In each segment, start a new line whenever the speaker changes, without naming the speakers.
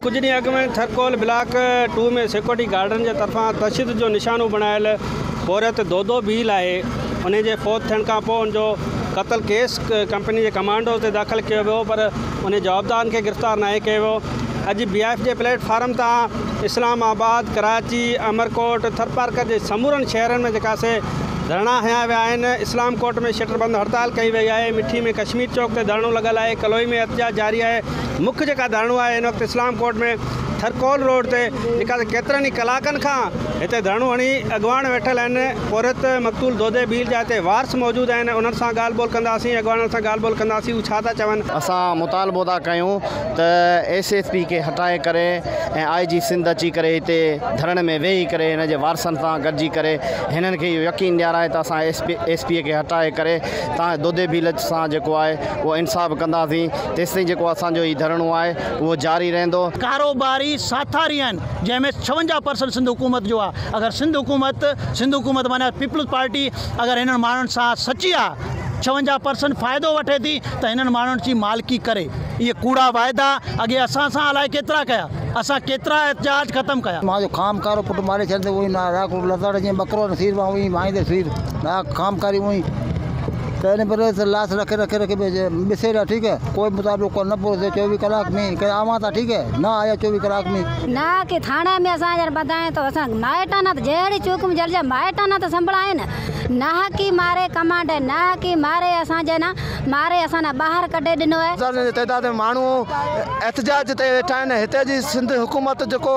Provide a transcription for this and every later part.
कुछ ॾींहं अॻु में थरकोल ब्लॉक 2 में सिक्योरिटी गार्डन जे तरफ़ां तशदुद जो निशानो बणायल औरत दोदो भील आहे। उन जे फौत थियण खां पोइ उनजो क़त्ल केस कंपनी जे कमांडो ते दाख़िल कियो वियो, पर उन जवाबदारनि खे गिरफ़्तार नाहे कयो वियो। अॼु BIF जे प्लेटफार्म तां इस्लामाबाद, कराची, अमरकोट, थरपारकर जे समूरनि शहरनि में जेका से धरना हया विया आहिनि। इस्लाम कोट में शटरबंद हड़ताल कई वई आहे। मिठी में कश्मीर चौक ते धरणो लॻल आहे। कलोई में एहतजाज जारी आहे। मुख्य जेका धरणो आहे इन वक़्तु इस्लाम कोट में थरकोल रोड ते जेका केतिरनि ई कलाकनि खां हिते धरणो हणी अॻवान वेठल आहिनि। औरत मक़तूल दोदे भील जा हिते वारस मौजूदु आहिनि। उन्हनि सां ॻाल्हि ॿोल कंदासीं, अॻवाननि सां ॻाल्हि ॿोल कंदासीं। उहे छा था चवनि?
असां मुतालबो था कयूं त SSP खे हटाए करे ऐं IG सिंध अची करे हिते धरण में वेही करे हिन जे वारसनि सां गॾिजी करे हिननि खे इहो यकीन ॾियाराए त असां SP खे हटाए करे तव्हां दोदे भील सां जेको आहे उहो इंसाफ़ कंदासीं। तेसिताईं जेको असांजो हीउ धरणो आहे उहो जारी रहंदो।
कारोबारी साथारी आहिनि जंहिंमें 56% सिंध हुकूमत जो आहे। अगरि सिंध हुकूमत माना पीपल्स पार्टी अगरि हिननि माण्हुनि सां सची आहे, 56% फ़ाइदो वठे थी त हिननि माण्हुनि जी मालिकी करे। इहे कूड़ा वाइदा अॻे असां सां अलाए केतिरा कया, असां केतिरा एहतजाज ख़तमु कया।
मां जो खाम कारो पुट मारे छॾंदे उहो ना राख लतड़ जीअं बकरो नसीर मां उही माईंदे सीर ना खाम कारी उही तो इन पर लाश रखे बिसेरा। ठीक है, कोई मुताबिक को न पहुंचे 24 कलाक में के आवा था। ठीक है ना, आया 24 कलाक में
ना कि थाने में असा जर बताएं तो असा माइटा ना जेड़ी चौक में जल जा माइटा ना तो संभलाए ना कि मारे कमांड ना कि मारे असा जे ना मारे असा ना बाहर कढे दिनो है।
तइदाद में माण्हू एहतजाज ते वेठा आहिनि। हिते जी सिंध हुकूमत जेको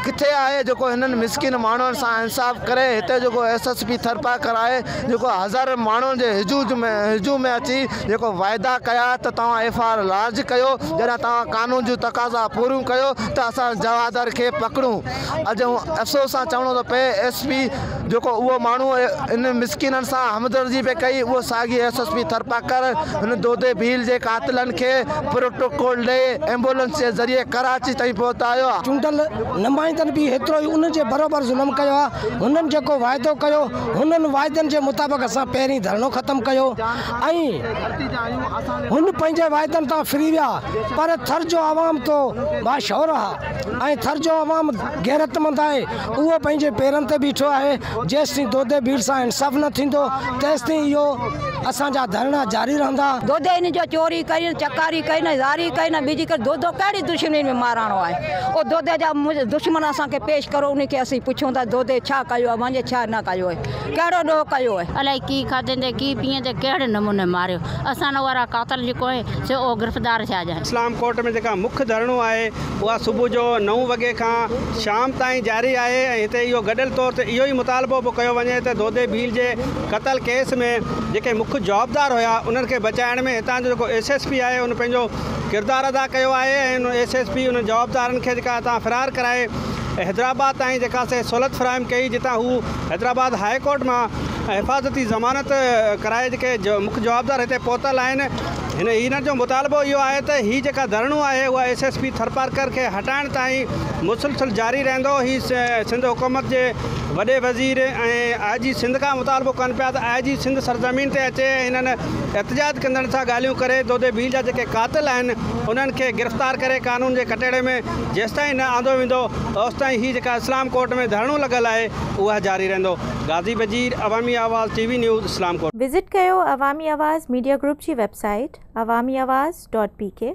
किथे आहे, जेको हिननि मिसकिन माण्हुनि सां इंसाफ़ करे। हिते जेको SSP थरपारकर आहे जेको हज़ार माण्हुनि जे हिजू में अची जेको वाइदा कया त तव्हां FIR लार्ज कयो, जॾहिं तव्हां कानून जूं तक़ाज़ा पूरियूं कयो त असां जवादर खे पकड़ूं। अॼु अफ़सोस सां चवणो थो पए SP जेको उहो माण्हू इन मिसकिननि सां हमदर्दी पे कई, उहो साॻी SSP थरपारकर हिन दोदे भील जे कातिलनि खे प्रोटोकॉल ॾे एम्बुलेंस जे ज़रिए कराची ताईं पहुचायो।
चूंडल नुमाइंदनि बि हेतिरो ई उन जे बराबरि ज़ुल्म कयो आहे। हुननि जेको वाइदो कयो हुननि वाइदनि जे मुताबिक़ असां पहिरीं धरणो ख़तमु कयो ऐं हुन पंहिंजे वाइदनि तां फ्री विया। पर थर जो आवाम तो बाशौर आहे ऐं थर जो आवाम गैरतमंद आहे। उहो पंहिंजे पेरनि ते बीठो आहे। जेसिताईं दोदे भील सां इंसाफ़ न थींदो तेसिताईं इहो असांजा धरणा जारी रहंदा।
दोदे इन जो चोरी कई, चकारी कई न, ज़ारी कई न, बीजी कर दोदो कहिड़ी दुश्मनी में माराणो आहे। ओ दोदे जा दुश्मन असांखे पेश करो, उनखे असीं पुछूं था दोदे छा कयो आहे, मुंहिंजे छा न कयो आहे, कहिड़ो ॾोह कयो आहे,
अलाए की खाधे की पीअंदे कहिड़े नमूने मारियो। असां वारा कातल जेको आहे से ओ गिरफ़्तार थिया जाए।
इस्लाम कोट में जेका मुख्य धरणो आहे उहा सुबुह जो 9 वॻे खां शाम ताईं जारी आहे। ऐं हिते इहो गॾियल तौर ते इहो ई मुतालबो बि कयो वञे त दोदे भील जे क़त्ल केस में जेके मुख्य जवाबदार हुया उन्हनि खे बचाइण में हितां जो जेको SSP आहे उन पंहिंजो किरदारु अदा कयो आहे। ऐं उन SSP उन जवाबदारनि खे जेका हितां फ़रार कराए हैदराबाद ताईं जेका से सहूलियत फ़राहम कई, जितां हू हैदराबाद हाई कोर्ट मां हिफ़ाज़ती ज़मानत कराए जेके मुख्य जवाबदार हिते पहुतल आहिनि। हिन जो मुतालबो इहो आहे त हीअ जेका धरणो आहे उहा SSP थरपारकर खे हटाइण ताईं मुसलसिल जारी रहंदो। हीअ सिंध हुकूमत जे वॾे वज़ीर ऐं IG सिंध खां मुतालबो कनि पिया त IG सिंध सरज़मीन ते अचे, हिननि एहतजाज कंदड़ सां ॻाल्हियूं करे दोदे भील जा जेके कातिल आहिनि उन्हनि खे गिरफ़्तार करे कानून जे कटेड़े में जेसिताईं न आंदो वेंदो ओसिताईं हीअ जेका इस्लाम कोट में धरणो लॻल आहे उहा जारी रहंदो। गाज़ी बजीर, अवामी आवाज़, TV न्यूज़, इस्लाम कोट।
विज़िट कयो अवामी आवाज़ मीडिया ग्रुप जी वेबसाइट awamiawaz.pk।